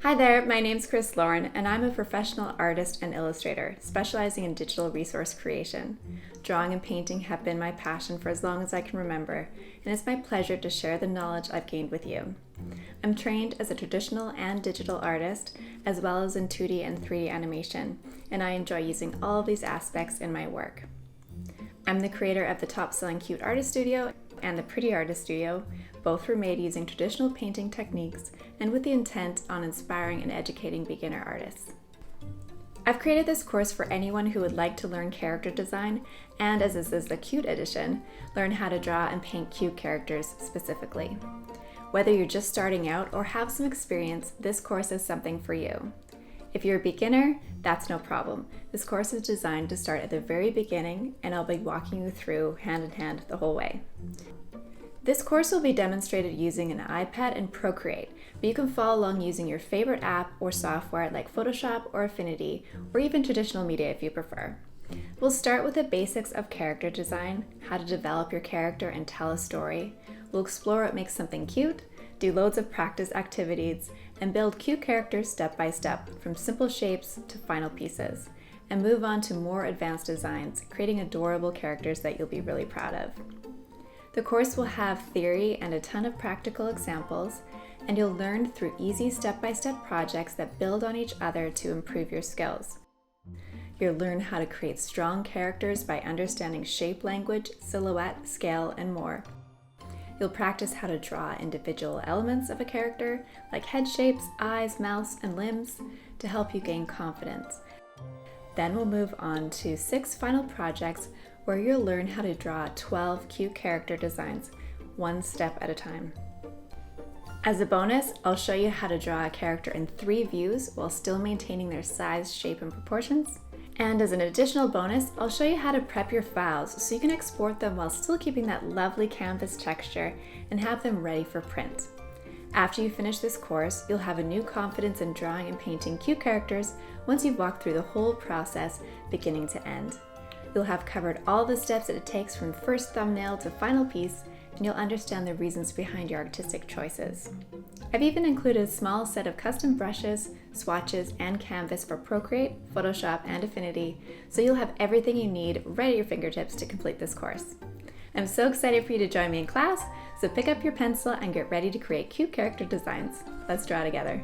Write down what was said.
Hi there, my name's Kris Lauren, and I'm a professional artist and illustrator, specializing in digital resource creation. Drawing and painting have been my passion for as long as I can remember, and it's my pleasure to share the knowledge I've gained with you. I'm trained as a traditional and digital artist, as well as in 2D and 3D animation, and I enjoy using all of these aspects in my work. I'm the creator of the top-selling Cute Artist Studio and the Pretty Artist Studio. Both were made using traditional painting techniques and with the intent on inspiring and educating beginner artists. I've created this course for anyone who would like to learn character design and, as this is the Cute edition, learn how to draw and paint cute characters specifically. Whether you're just starting out or have some experience, this course is something for you. If you're a beginner, that's no problem. This course is designed to start at the very beginning, and I'll be walking you through hand in hand the whole way. This course will be demonstrated using an iPad and Procreate, but you can follow along using your favorite app or software like Photoshop or Affinity, or even traditional media if you prefer. We'll start with the basics of character design, how to develop your character and tell a story. We'll explore what makes something cute, do loads of practice activities, and build cute characters step by step, from simple shapes to final pieces, and move on to more advanced designs, creating adorable characters that you'll be really proud of. The course will have theory and a ton of practical examples, and you'll learn through easy step-by-step projects that build on each other to improve your skills. You'll learn how to create strong characters by understanding shape language, silhouette, scale, and more. You'll practice how to draw individual elements of a character, like head shapes, eyes, mouths, and limbs, to help you gain confidence. Then we'll move on to 6 final projects where you'll learn how to draw 12 cute character designs, one step at a time. As a bonus, I'll show you how to draw a character in 3 views while still maintaining their size, shape, and proportions. And as an additional bonus, I'll show you how to prep your files so you can export them while still keeping that lovely canvas texture and have them ready for print. After you finish this course, you'll have a new confidence in drawing and painting cute characters once you've walked through the whole process beginning to end. You'll have covered all the steps that it takes from first thumbnail to final piece, and you'll understand the reasons behind your artistic choices. I've even included a small set of custom brushes, swatches, and canvas for Procreate, Photoshop, and Affinity, so you'll have everything you need right at your fingertips to complete this course. I'm so excited for you to join me in class, so pick up your pencil and get ready to create cute character designs. Let's draw together.